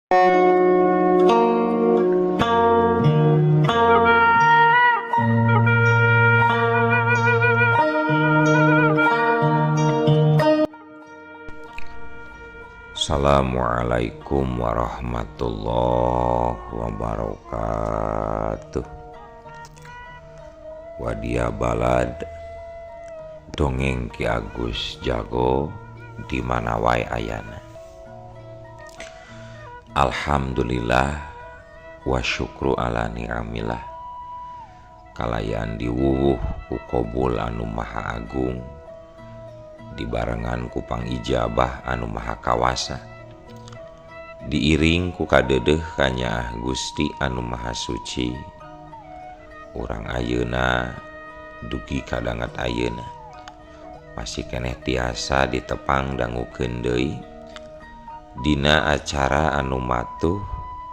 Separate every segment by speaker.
Speaker 1: Assalamualaikum warahmatullahi wabarakatuh. Wadia balad dongeng Ki Agus Jago di mana wae ayana. Alhamdulillah wa syukru ala ni'amillah. Kalayan diwuwuh ku Qobul anu maha agung, dibarengan ku pangijabah anu maha kawasa, diiring ku kadedeh kanya Gusti anu maha suci. Urang ayeuna dugi kadangat ayeuna masih keneh tiasa ditepang dangukeun deui dina acara anu matuh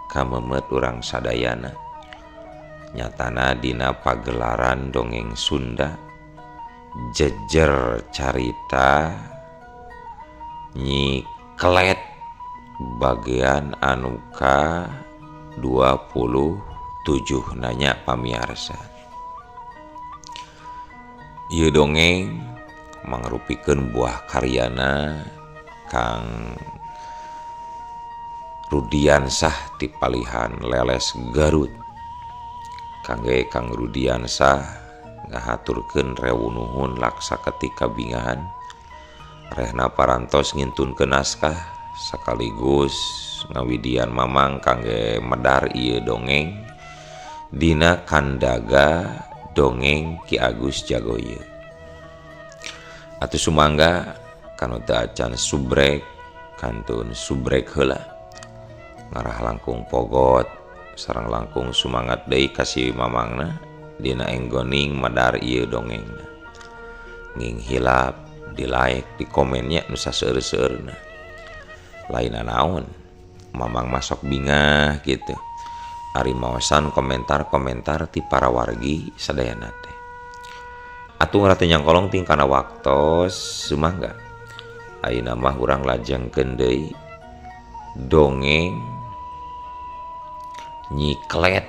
Speaker 1: kamemet urang sadayana, nyatana dina pagelaran dongeng Sunda jejer carita Nyi Klet bagian anu ka 27 nanya pamiarsa. Ieu dongeng mangrupikeun buah karyana Kang Rudiansah ti Palihan Leles Garut. Kangge Kang Rudiansah ngahaturkeun rewu nuhun laksa ketika bingahan rehna parantos ngintunkeun naskah sakaligus ngawidian mamang kangge medar ieu dongeng dina kandaga dongeng Ki Agus Jago ieu. Atuh sumangga kanu teu acan subrek kantun subrek heula, ngarah langkung pogot sareng langkung sumangat deui kasih mamangna dina enggoning madar ieu dongengna. Nging hilap di like di komennya nu saseueur-seueurna. Lain naon mamang masok bingah gitu ari maosan komentar-komentar ti para wargi sadayana teh. Atuh ngarati nyangkolong ting kana waktos sumangga ayeuna mah urang lajengkeun deui dongeng Nyi Klet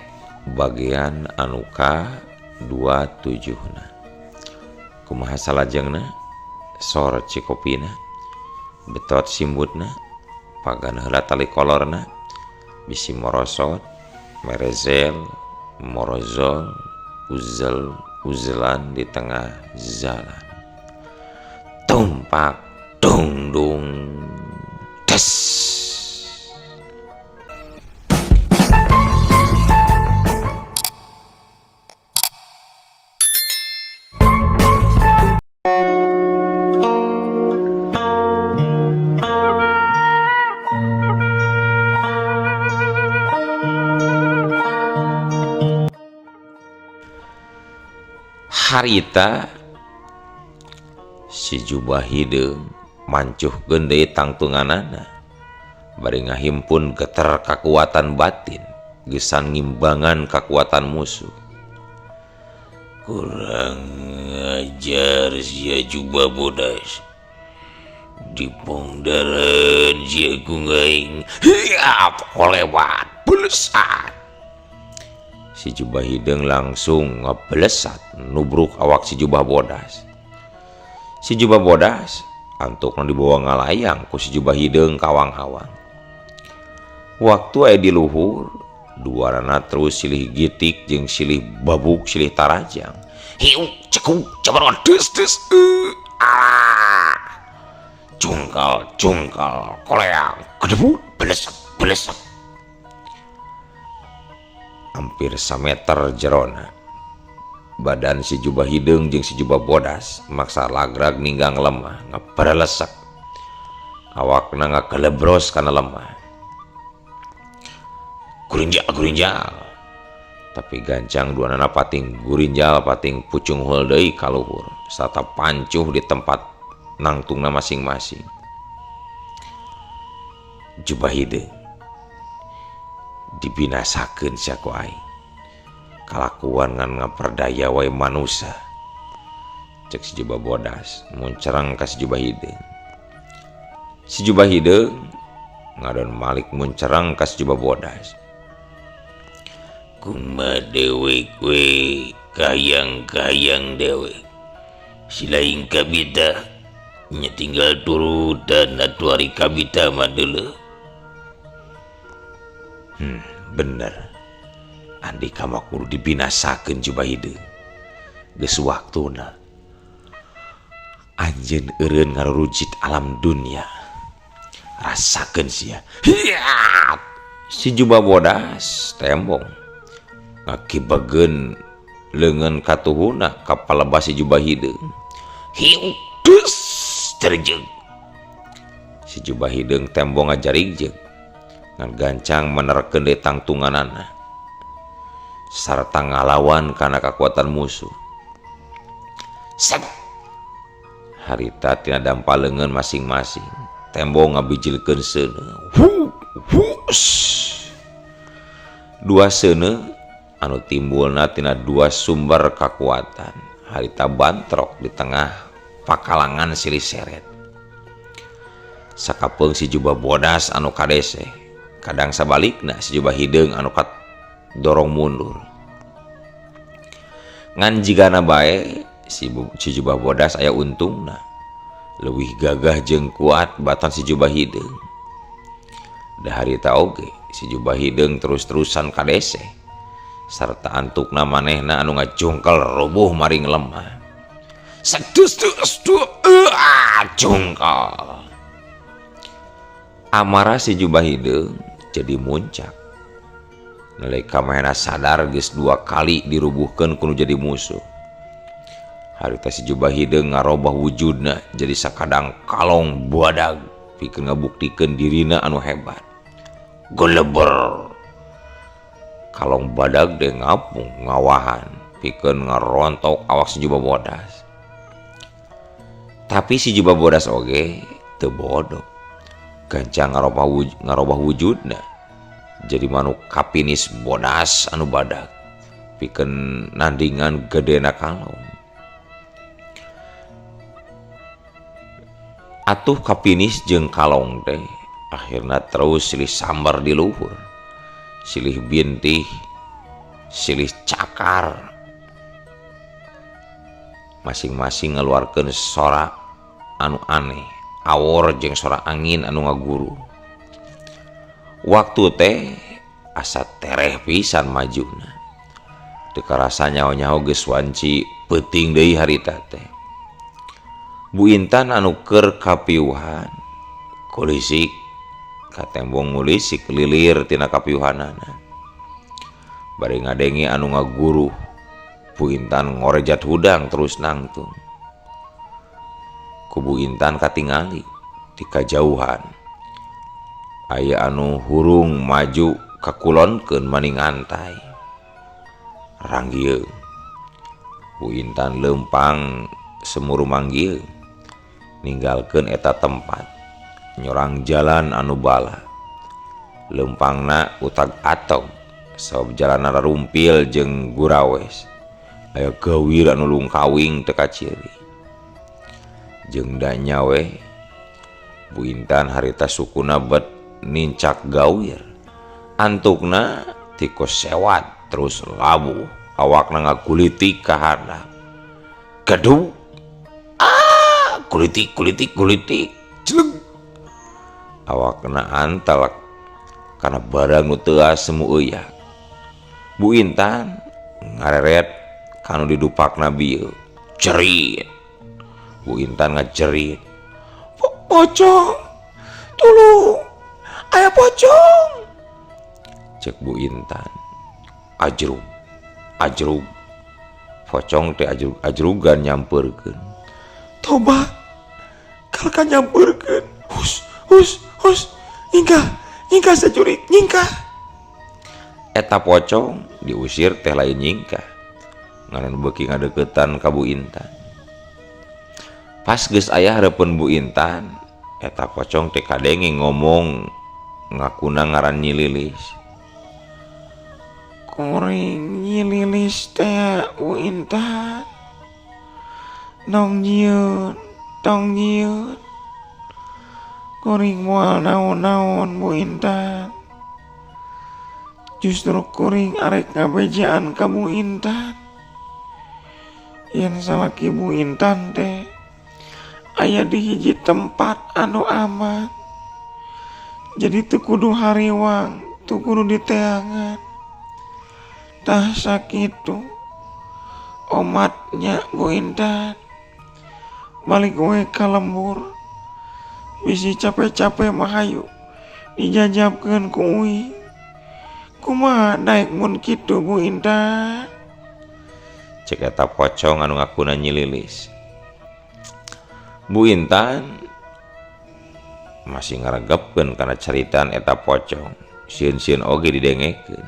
Speaker 1: bagian anu ka 27. Kumaha salajengna sor cikopina betot simbutna pagan heula tali kolorna bisi morosot merezel morozol uzelan di tengah jalan tumpak dung dung des. Harita si Jubah Hideung mancuhkeun deui tangtunganana bari ngahimpun geter kakuatan batin gesan ngimbangan kakuatan musuh. Kurang ajar sia Jubah bodas dipongdareun sia gungaing hiap kolewat belesat. Si Jubah Hideung langsung ngeblesat nubruk awak si Jubah bodas. Si Jubah bodas antukna dibawa ngalayang ku si Jubah Hideung kawang-awang. Waktu aya di luhur duarana terus silih gitik jeung silih babuk silih tarajang. Hiu cekuk cabaron des cungkal koleang kedebut belesat hampir sameter jerona. Badan si Jubah Hideung jeung si Jubah bodas maksa lagrag ninggang lemah ngaparelesek. Awakna ngakelebros kana lemah. Gurinjal. Tapi gancang duanana pating gurinjal pating pucung heul deui ka luhur sarta pancuh di tempat nangtungna masing-masing. Jubah Hideung dibinasakeun sia ku aing. Kalakuan ngan ngaperdaya wae manusia, cek si Jubah bodas muncerang ka si Jubah Hideung. Si Jubah Hideung Ngadon Malik muncerang ka si Jubah Bodas. Kumaha dewek we kayang-kayang dewek. Silaing kabita nya tinggal turut dan atuari kabita mah deuleu. Bener. Andi kama kudu dibinasakeun Jubah Hideung. Geus waktuna. Anjeun eureun ngarurujit alam dunia. Rasakeun sia. Hiat. Si Jubah Bodas tembong. Ngakibageun leungeun katuhuna ka palebas si Jubah Hideung. Hiu dus terjeg. Si Jubah Hideung tembong ngajarigjeg. Ngan gancang menerkeun deui tangtunganana. Sarta ngalawan kana kekuatan musuh. Set. Harita tina dampaleungeun masing-masing. Tembong ngabijilkeun seuneu. Dua seuneu anu timbulna tina dua sumber kekuatan. Harita bantrok di tengah pakalangan silih seret. Sakapeung si Jubah Bodas anu kadese. Kadang sabalikna si Jubah Hideung anu dorong mundur. Ngan jigana bae si Jubah Bodas aya untungna. Leuwih gagah jeung kuat batan si Jubah Hideung. Da harita oge si Jubah Hideung terus-terusan kadese. Sarta antukna manehna anu ngajungkel rubuh maring lemah. Sedus jungkel. Amarah si Jubah Hideung jadi muncak. Nalika manehna sadar geus 2 kali dirubuhkeun kudu jadi musuh. Harita si Jubah Hideung ngarobah wujudna jadi sakadang kalong badag pikeun ngabuktikeun dirina anu hebat. Geleber. Kalong badag de ngapung ngawahan pikeun ngarontok awak si Jubah Bodas. Tapi si Jubah Bodas oge teu bodoh. Gancang ngarobah wujudna jadi manuk kapinis bodas anu badag pikeun nandingan gedena kalong. Atuh kapinis jeung kalong teh akhirna terus silih sambar di luhur, silih bintih, silih cakar, masing-masing ngeluarkeun sora anu aneh, awor jeung sora angin anu ngaguru. Waktu teh asa tereh pisan majuna. Teu karasa nyaho-nyaho geus wanci peuting deui harita teh. Bu Intan anu keur kapiuhan kulisik ka tembong ngulisik lilir tina kapiuhanana. Bari ngadengi anu ngaguru, Bu Intan ngorejat hudang terus nangtung. Ku Bu Intan katingali di kajauhan aya anu hurung maju kakulonkeun maning antai. Ranggieung Bu Intan leumpang semuru manggieung ninggalkeun eta tempat nyorang jalan anu bala. Leumpangna utag atog sabab jalanna rumpil jeung gurawes. Aya gawir anu lungkawing teu kaciri. Jeung da nyawe Bu Intan harita sukuna bet nincak gawir. Antukna tikus sewat terus labuh awakna ngakulitik ka handap. Gaduh. Kulitik jeleng. Awakna antalak karena barang nu teu asemu euyak. Bu Intan ngareret kanu didupakna bieu. Cerit. Bu Intan ngacerit. Pocong. Tolong. Aya pocong. Cek Bu Intan. Ajrug. Pocong teh ajrugan nyampeurkeun. Toba. Kalkan nyampeurkeun. Hus. Nyingkah sajurik, nyingkah. Eta pocong diusir teh lain nyingkah. Ngaran beuki ngadeuketan ka Bu Intan. Pas geus aya hareupeun Bu Intan, eta pocong teh kadenge ngomong ngakuna ngaran Nyi Lilis. Kuring Nyi Lilis teh Bu Intan. Tong nyieun.
Speaker 2: kuring moal naon-naon Bu Intan. Justru kuring arek ngabejaan ka Bu Intan. Yen salaki Bu Intan teh aya di hiji tempat anu aman. Jadi teu kudu hariwang, teu kudu diteangan. Tah sakitu omatnya Bu Intan balik we ka lembur. Bisi capek-capek mah hayu dijajabkeun ku uing. Kumaha daek mun kitu Bu Intan?
Speaker 1: Cek eta pocong anu ngakuna Nyi Lilis. Bu Intan masih ngaregepkeun kana caritaan eta pocong. Sieun-sieun oge didengekeun.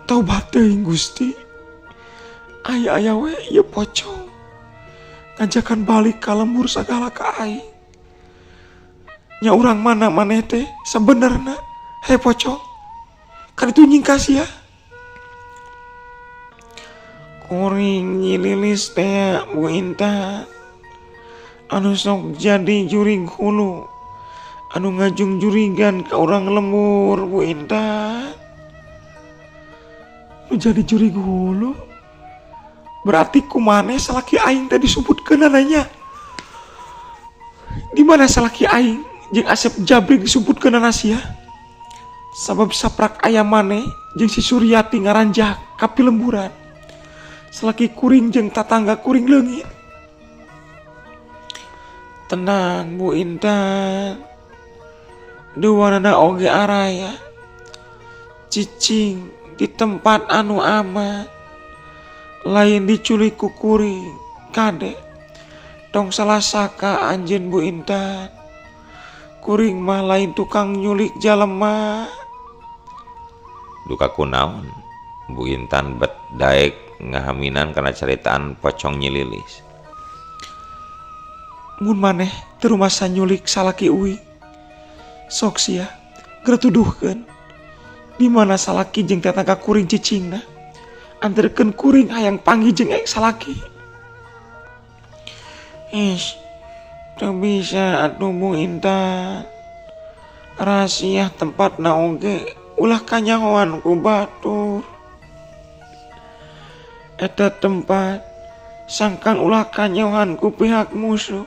Speaker 2: Taubat teuing Gusti. Aya we ieu pocong ngajakan balik ka lembur sagala ka aing. Nya urang mana maneh teh sabenerna he pocong. Kan itu nyingkas ya. Kuring Nyi Lilis teh Bu Intan anu sok jadi jurig hulu, anu ngajung jurigan ka urang lembur Bu Intan. Nu jadi jurig hulu berarti kumaneh salaki aing tadi disebutkeun nanya. Di mana salaki aing jeung Asep Jabrik disebutkeun sia? Sabab saprak ayam maneh jeung si Suryati ngaranjak ka pilemburan. Salaki kuring jeung tatangga kuring leungit. Tenang Bu Intan. Duanana oge araya. Cicing di tempat anu aman. Lain diculik ku kuring. Kade. Tong salah saka anjeun Bu Intan. Kuring mah lain tukang nyulik jalema.
Speaker 1: Duka kunaon Bu Intan bet daek ngahaminan karena ceritaan pocong Nyi Lilis.
Speaker 2: Mun maneh teu rumasa nyulik salaki uing. Sok sia geuratuduhkeun. Di mana salaki jeung tetangga kuring cicingna. Anterkeun kuring hayang panggih jeung salaki. Teu bisa atuh Bu Intan. Rahasia tempatna oge ulah kanyahoan ku batur. Eta tempat sangkan ulah kanyahoan ku pihak musuh.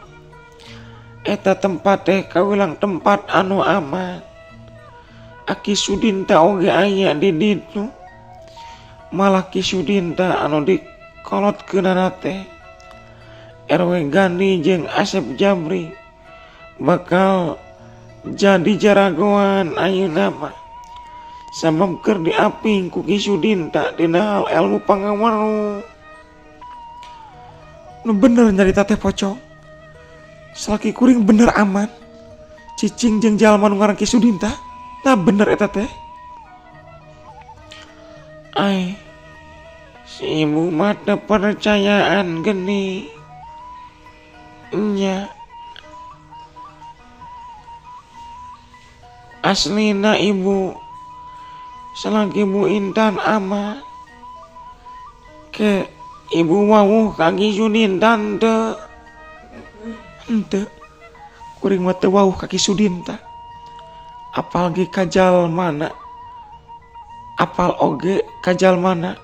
Speaker 2: Eta tempat teh kaulang tempat anu aman. Aki Sudinta oge aya di ditu. Malah Ki Sudinta anu dikolotkeunana teh RW Gandhi jeung Asep Jabri bakal jadi jaragoan ayeuna mah. Sabab keur diaping ku Ki Sudinta dina hal ilmu pangawaru. Nu bener nyarita teh pocong. Salaki kuring bener aman. Cicing jeung jalma nu ngaran Ki Sudinta. Nah bener eta teh. Ai si ibu mah teu percayaan geni. Nya aslina ibu selagi Bu Intan aman ke ibu wawuh ka Ki Sudinta teu. Henteu kuring mah teu wawuh ka Ki Sudinta. Apal ge kajal mana. Apal oge kajal mana.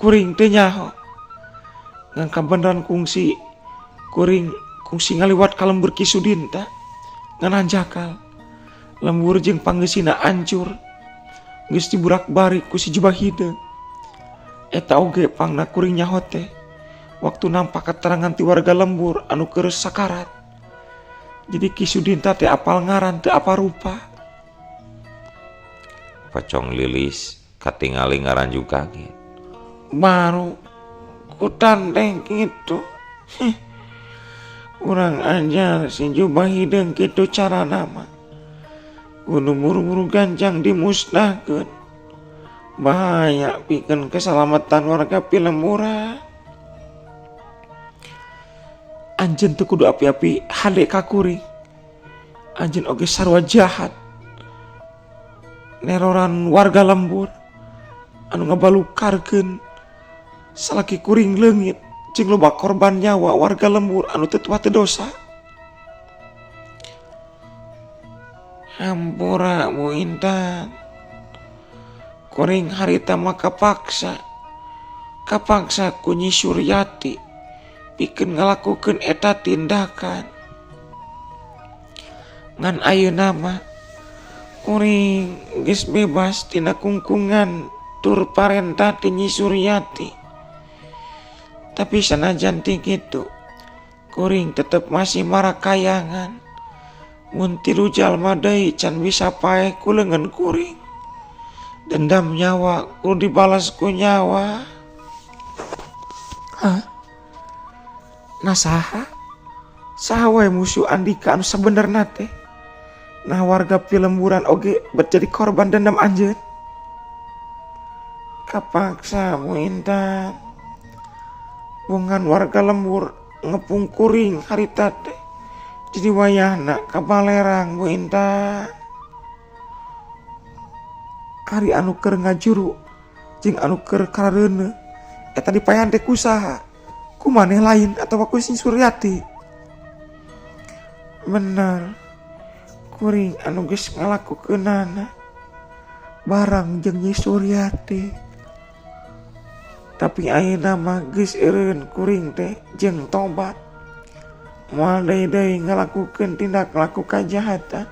Speaker 2: Kuring teu nyaho. Ngan kabeneran kungsi kuring kungsi ngaliwat ka lembur Ki Sudinta. Ngan anjakal lembur jeung panggeusina ancur. Geus diburak-barik ku si Jubah Hideung. Eta oge pangna kuring nyaho teh waktu nampak keterangan ti warga lembur anu keureuh sakarat. Jadi Ki Sudinta teh apal ngaran teu apa rupa.
Speaker 1: Pocong Lilis katingali ngaran juga kaget.
Speaker 2: Baru kutandeng gitu. Urang ajar si Jubah Hideung kitu cara nama. Kudu buru-buru ganjang dimusnahkeun. Bahaya pikeun keselamatan warga Pilemburan. Anjeun teu kudu api-api hade ka kuring. Anjeun oge sarua jahat. Neroran warga lembur anu ngabalukarkeun salaki kuring leungit jeung loba korban nyawa warga lembur anu teu tuah teu dosa. Intan, kuring harita mah kapaksa ku Nyi Suryati pikeun ngalakukeun eta tindakan. Ngan ayeuna mah kuring geus bebas tina kungkungan tur parentah ti Nyi Suryati. Tapi sanajan ti kitu, kuring tetep masih marakayangan. Mun tilu jalma deui can bisa paeh ku leungeun kuring. Dendam nyawa kudu dibalas ku nyawa. Hah? Nasaha? Saha wae musuh Andika anu sabenerna teh? Nah warga Pilemburan oge bet jadi korban dendam anjeun. Kapaksa mu Intan. Bungan warga lembur ngepung kuring harita teh. Jadi wayahna kabalerang Bu Intan. Ari anu keur ngajuru jeung anu keur kareuneu eta dipaehan teh kusaha? Ku maneh lain atawa ku Nyi Suryati? Bener, kuring anu geus ngalakukeunana barang jeung Nyi Suryati. Tapi ayeuna mah geus eureun kuring teh jeung tobat. Moal deui ngalakukeun tindak laku kajahatan.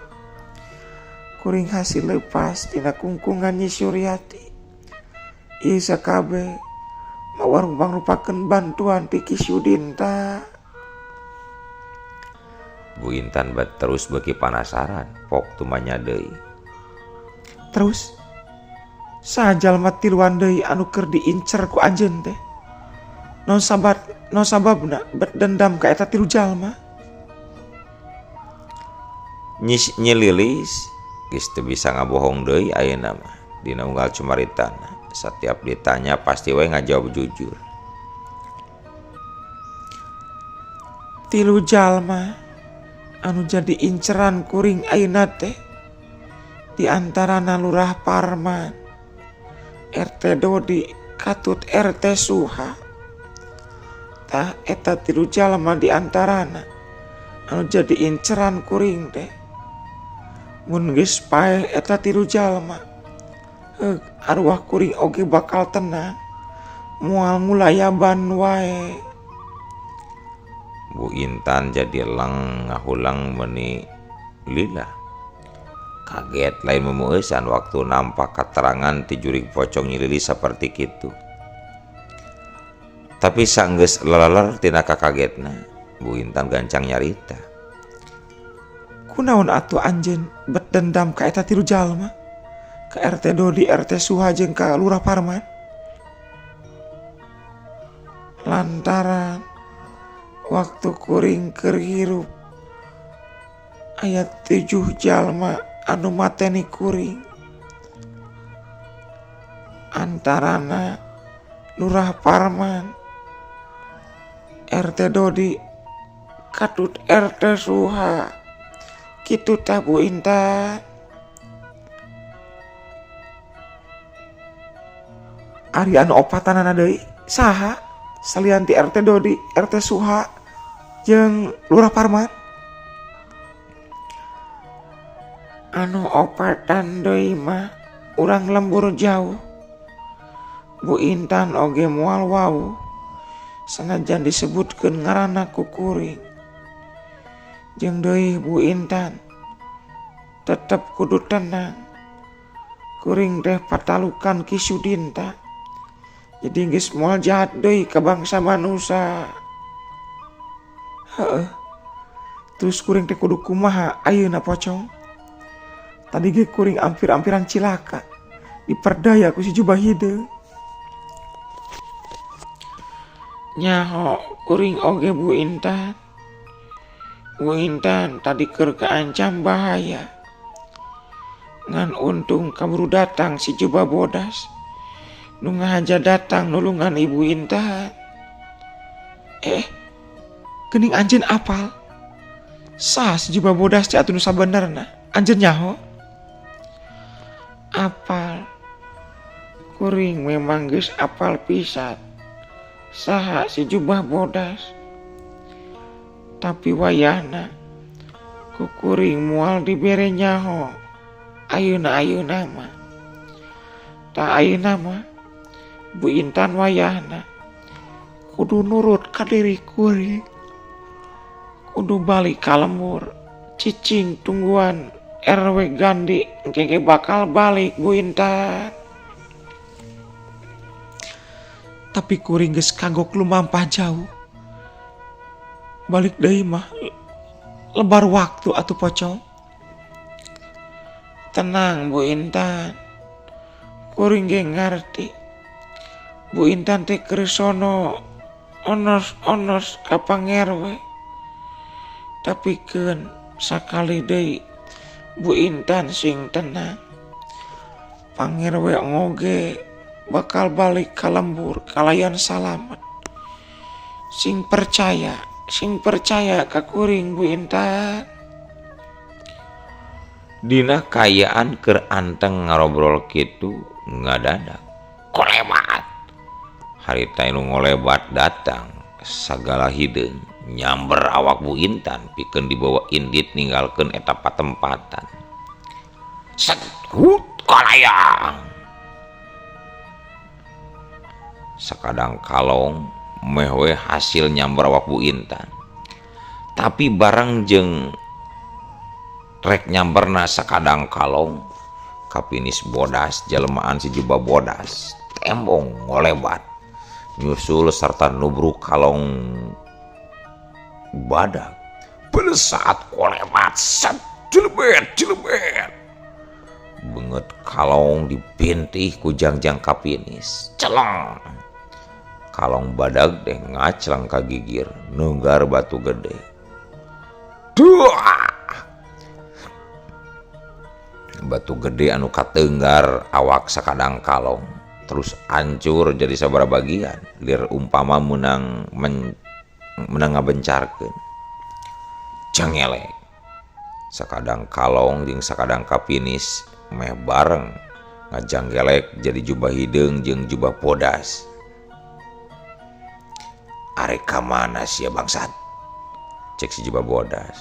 Speaker 2: Kuring hasil lepas tina kungkungan Nyi Suryati. Ieu sakabeh mangrupakeun bantuan ti Ki Sudinta.
Speaker 1: Bu Intan terus beuki panasaran, pok tumanya deui.
Speaker 2: Terus saha jalma tiluan deui anu keur diincer ku anjeun teh? Non sababna berdendam ka eta tilu jalma?
Speaker 1: Nyi Lilis geus teu bisa ngabohong deui ayeuna mah. Dina unggal cumaritana, setiap ditanya pasti we ngajawab jujur.
Speaker 2: Tilu jalma anu jadi inceran kuring ayeuna teh di antarana Lurah Parman, RT Dodi, Katut RT Suha. Tah eta tilu jalma di antarana anu jadi inceran kuring teh. Mun geus paeh eta tilu jalma, arwah kuring oge bakal tenang, moal ngulayaban wae.
Speaker 1: Bu Intan jadi ngahulang meuni lila. Kaget lain memueusan waktu nampak katerangan ti jurig pocong Nyi Lilis saperti kitu. Tapi sanggeus leleler tina kakagetna, Bu Intan gancang nyarita.
Speaker 2: Kunaon atuh anjeun bet dendam ka eta tilu jalma? Ka RT Dodi, RT Suha jeung ka Lurah Parman? Lantaran waktu kuring keur hirup aya 7 jalma anu mateni kuring. Antarana Lurah Parman, RT Dodi, Katut RT Suha. Kitu tah Bu Intan. Ari anu opatanana deui saha? Salian ti RT Dodi, RT Suha jeung Lurah Parman? Anu opatan deui mah urang lembur jauh. Bu Intan oge moal wau sanajan disebutkeun ngaranna ku kuring. Jeung deui Bu Intan tetep kudu tenang. Kuring teh patalukan Ki Sudinta. Jadi geus moal jahat deui ka bangsa manusia. Heeh. Terus kuring teh kudu kumaha ayeuna pocong? Tadi ge kuring ampir-ampiran cilaka. Diperdaya ku si Jubahide. Nyaho kuring oge Bu Intan. Bu Intan tadi keur kaancam bahaya. Ngan untung kaburu datang si Jubah Bodas. Nu ngahaja datang nulungan Ibu Intan. Geuning anjeun apal. Saha si Jubah Bodas teh atuh nu sabenerna? Anjeun nyaho? Apal. Kuring memang geus apal pisan. Saha si Jubah Bodas? Tapi wayahna ku kuring moal dibere nyaho. ayeuna mah tak ayeuna mah Bu Intan wayahna kudu nurut ka diri kuring, kudu balik ka lembur. Cicing tungguan RW Gandi engke bakal balik Bu Intan. Tapi kuring geus kagok lumampah jauh. Balik deui mah lebar waktu atuh pocong. Tenang Bu Intan, kuring ge ngarti. Bu Intan teh keur sono onos ka pangerwe. Tapikeun sakali deui Bu Intan sing tenang. Pangerwe ngoge bakal balik ka lembur kalayan salamet. Sing percaya ka kuring Bu Intan.
Speaker 1: Dina kayaan keur anteng ngarobrol kitu ngadadak kolewat. Harita nu ngolebat datang sagala hideung nyamber awak Bu Intan pikeun dibawa indit ninggalkeun eta patempatan. Sedhut kalayang. Sakadang kalong meh we hasil nyamber awak Bu Intan. Tapi barang jeung rek nyamberna sakadang kalong kapinis bodas jelmaan si Jubah Bodas tembong ngolebat nyusul sarta nubruk kalong badak belesat kolebat set jelebet banget kalong dipintih ku jangjang kapinis celeng kalong badak deh ngaclang kagigir nunggar batu gede duah batu gede anu kateunggar awak sakadang kalong terus hancur jadi sabaraha bagian lir umpama menang ngabencarkeun cengelek sakadang kalong jeung sakadang kapinis meh bareng ngajanggelek jadi jubah hideung jeung jubah bodas. Arek ka mana sia bangsat cek si Jubah Bodas.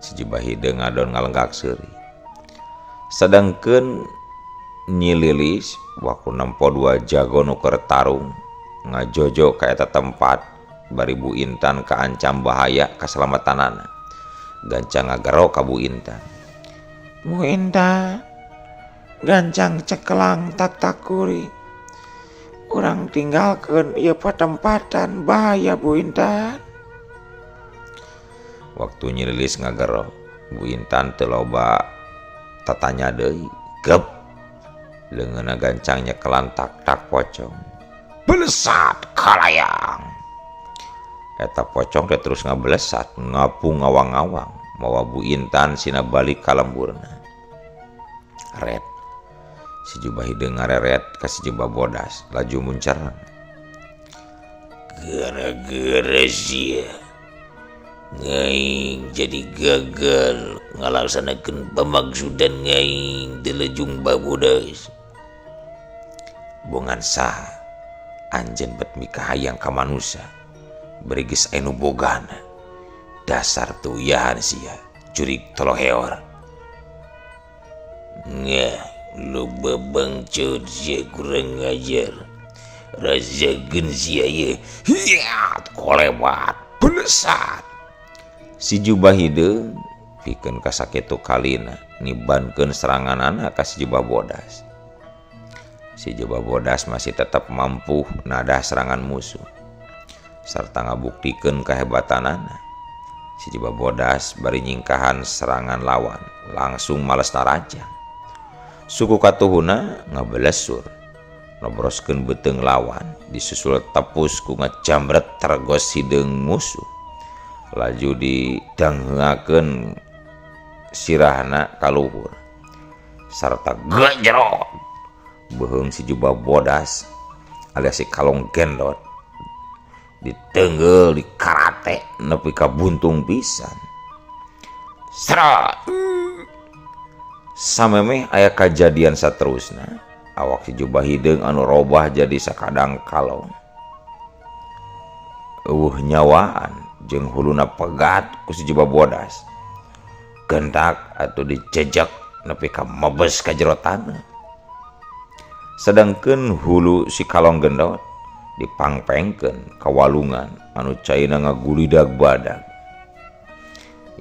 Speaker 1: Si Jubah hideung ngadon ngalenggak seuri sedangkeun Nyi Lilis waku nempo dua jago nu keur tarung ngajojo ka eta tempat bari Bu Intan kaancam bahaya kaselamatanana gancang ngagero ka Bu Intan.
Speaker 2: Bu Intan gancang cekelang taktakuri urang tinggalkeun ieu patempatan bahaya Bu Intan.
Speaker 1: Waktu Nyi Lilis ngagero Bu Intan teu loba tatanya deui gep leungeunna gancang nyekelan tak pocong belesat kalayang. Eta pocong teh terus ngabelesat ngapung ngawang-ngawang mawa Bu Intan sina balik ka lemburna. Red si Jubah hideung ngareret ka si Jubah Bodas laju muncerang. Gara-gara sia ngaing jadi gagal ngalaksanakeun pamaksudan ngaing di lejung Babodas. Bongan saha anjeun bet mikahayang ka manusia bari geus anu bogana dasar tuyahan sia curig toloheor. Ngah lu babangcut sia kurang ngajar rasakeun sia ye hiat kolewat belesat. Si Jubah hideung pikeun kasakitu kalina nibankeun seranganana ka si Jubah Bodas. Si Jubah Bodas masih tetap mampu nadah serangan musuh sarta ngabuktikeun kehebatanana. Si Jubah Bodas bari nyingkahan serangan lawan langsung males narajang. Suku katuhuna ngabelesur nobroskeun beuteung lawan disusul tepus ku ngajambret tergos hideung musuh laju didangheungakeun sirahna ka luhur sarta gajrot beuheung si Jubah Bodas alias si kalong gendot ditenggel di karate nepi ka buntung pisan. Sra samemeh aya kajadian saterusna awak si Jubah hideung anu robah jadi sakadang kalong nyawaan jeung huluna pegat ku si Jubah Bodas gendak atau dijejak nepi ka mebes ka jero tanah. Sedangkeun hulu si kalong gendot dipangpengkeun ka walungan anu caina ngagulidag badag.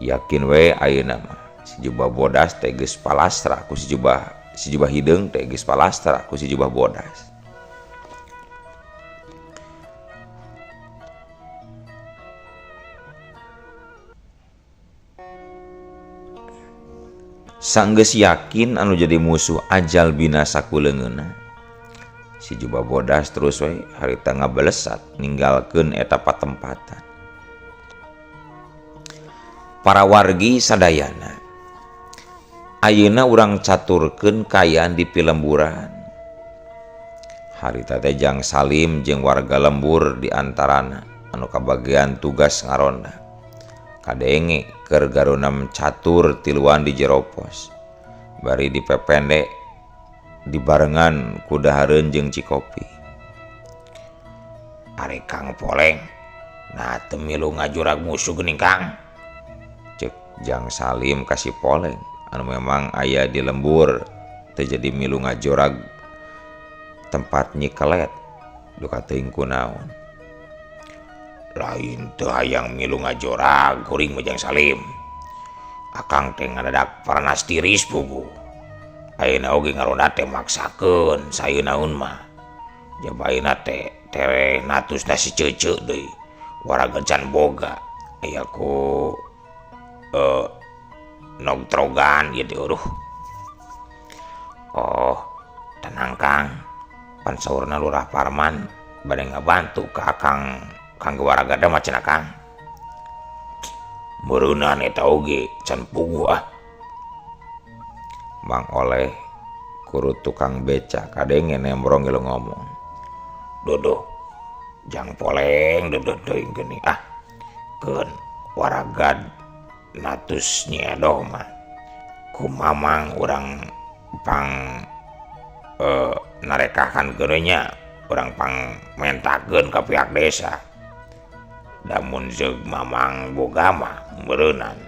Speaker 1: Yakin we ayeuna mah si jubah bodas teh geus palastra ku si jubah hideung teh geus palastra ku si jubah bodas. Sanggeus yakin anu jadi musuh ajal binasa ku leungeunna, si jubah bodas terus we harita ngabelesat ninggalkeun eta patempatan. Para wargi sadayana, ayeuna urang caturkeun kayaan di Pilemburan. Harita teh Jang Salim jeung warga lembur di antarana anu kabagean tugas ngaronda. Kadenge keur garunam catur tiluan di jero pos. Bari dipependek dibarengan ku dahareun jeung Cikopi. Ari Kang Poleng, nah teu milu ngajurag musuh geuning Kang. Cek Jang Salim kasih Poleng anu memang aya di lembur teu jadi milu ngajurag tempat nyikelet duka teuing kunaon. Lain teu hayang milu ngajorag kuring Jang Salim. Akang teh ngadadak paranas tiris pugu. Ayeuna oge ngaronda teh maksakeun saeunaun mah. Jabaina teh tere natusna si ceuceu deui. Waraga can boga aya ku nogtrogan ieu teh uruh. Oh, tenang Kang. Pan saurna Lurah Parman bade ngabantu ka Akang kanggo waraga da macana Kang. Meureunna eta oge can pugu ah. Mang Oleh kurut tukang beca kadenge nembrong gelu ngomong. Dodo Jang Poleng dodo teuing geuning ah. Keun waraga natus nyedoh mah. Ku mamang urang pang narekahan geureunya, urang pang mentakeun ka pihak desa. Damun zeug mamang boga mah meureunnan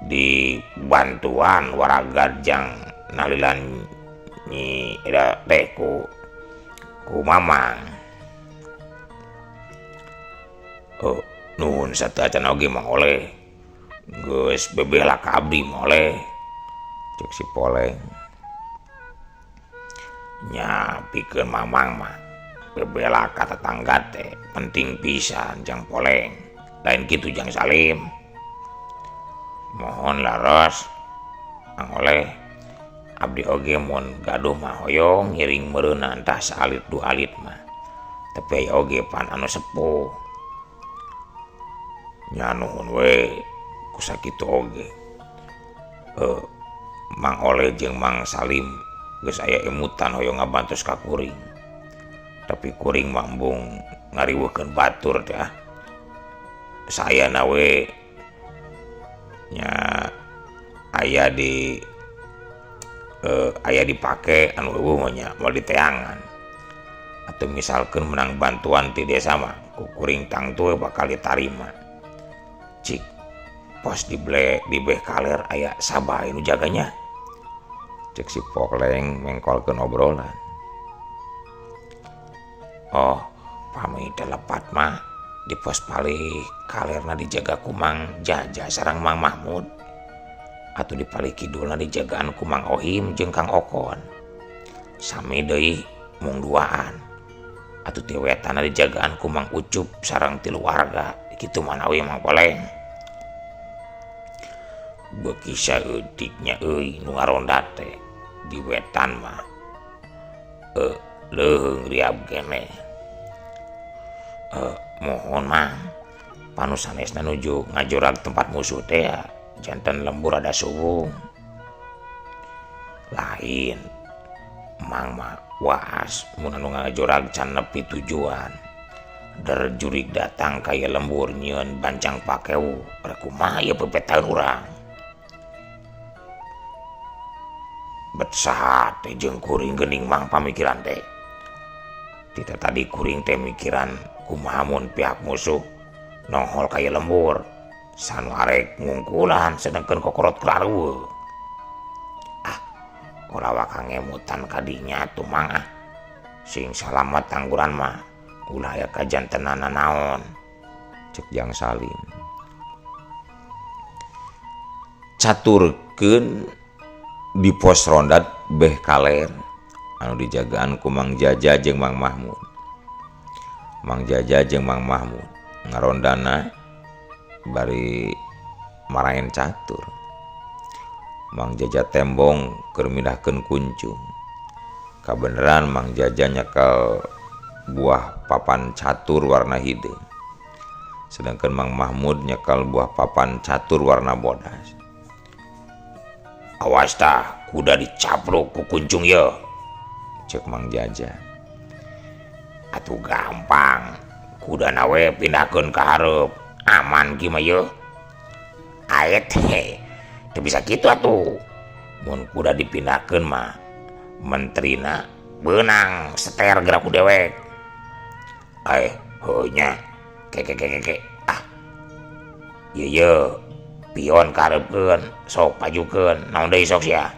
Speaker 1: di bantuan waraga Jang nalilan nyi eda teh ku mamang. Oh, nuhun sateuacan oge Mang Oleh. Geus bebela ka abdi Mang Oleh. Cek si Poleng. Nya pikeun mamang mah bebela ka tetangga teh penting pisan Jang Poleng. Lain kitu Jang Salim. Mohon laras Mang Oleh, abdi oge mun gaduh mah hoyong ngiring meureunna entah saalit dua alit mah. Tapi aya oge pan anu sepuh. Nya nuhun we ku sakitu oge. Mang Oleh jeung Mang Salim geus aya emutan hoyong ngabantos ka kuring. Tapi kuring mambung ngariweukeun batur teh ah. Sayana we nya aya dipake anu eueuh nya moal diteangan. Atau misalkeun menang bantuan ti desa mah ku kuring tangtu bakal ditarima. Cik pos di beh kaler aya sabay nu jaganya. Cek si Poleng mengkolkeun obrolan. Oh, pami telepat mah di pos palih kalerna dijaga ku Mang Jaja sareng Mang Mahmud. Atuh di palih kidulna dijagaan ku Mang Ohim jeung Kang Okon. Sami deui mung duaan. Atuh ti wetanna dijagaan ku Mang Ucup sareng 3 warga. Kitu manawi Mang Poleng. Beuki saeutiknya euy nu ngaronda teh di wetan mah. Leuheung riab kene. Mohon Mang, panusanesna nuju ngajurag tempat musuh teh ya, janten lembur ada subuh. Lain, Mang mah waas mun anu ngajurag can nepi tujuan. Der jurig datang kaya lembur nyieun bancang pakeu, pada kumaha ieu pepetan urang. Bet saha teh jeung kuring geuning Mang pamikiran teh. Tita tadi kuring teh mikiran kumaha mun pihak musuh nongol kaya lembur sanu arek ngungkulan sedangkan kokorot kelaruwe. Ulah wakang ngemutan kadinya tuh mang sing salamet angguran mah ulah aya kajantenana naon, cek Jang Salim. Caturkeun di pos ronda beh kaler anu dijagaan ku Mang Jaja jeung Mang Mahmud. Mang Jaja jeung Mang Mahmud ngarondana bari marahin catur. Mang Jaja tembong keur midahkeun kuncung. Kabeneran Mang Jaja nyekel buah papan catur warna hidung. Sedangkan Mang Mahmud nyekel buah papan catur warna bodas. Awas tah, kuda dicapruk ku kuncung ye, cek Mang Jaja. Atuh gampang, kuda nawe pindahkeun ka hareup, aman kieu mah ye. Aet he. Teu bisa kitu atuh. Mun kuda dipindahkeun mah menterina beunang seter gerak ku dewek. Heuh nya. Ke. Ieu pion kareupkeun, sok pajukeun. Naon deui sok sia?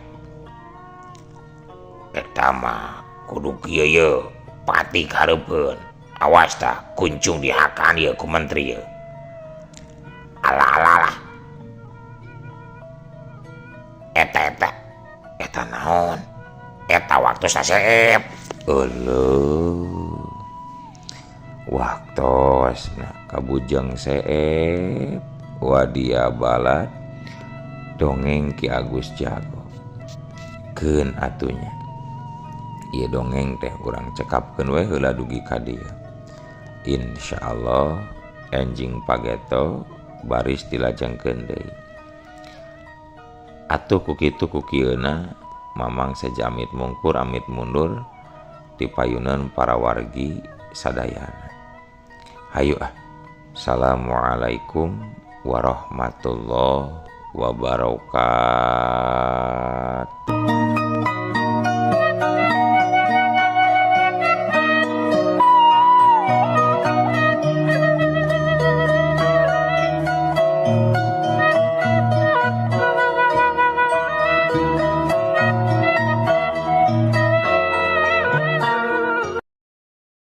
Speaker 1: Eta mah kudu kieu ye, pati kareupkeun. Awas tah kuncung dihakan ye ku menteri ye. Alah. Eta naon? Eta waktu saseep. Eueuh. Waktosna kabujang seep. Wadia balad dongeng Ki Agus Jago. Keun atunya. Ieu dongeng teh urang cekapkeun we heula dugi ka dieu. Insyaallah enjing pageto baris dilajengkeun deui. Atuh ku kitu ku kieuna mamang sajamit mungkur amit mundur di payunan para wargi sadayana. Hayu Assalamualaikum warahmatullahi wabarakatuh.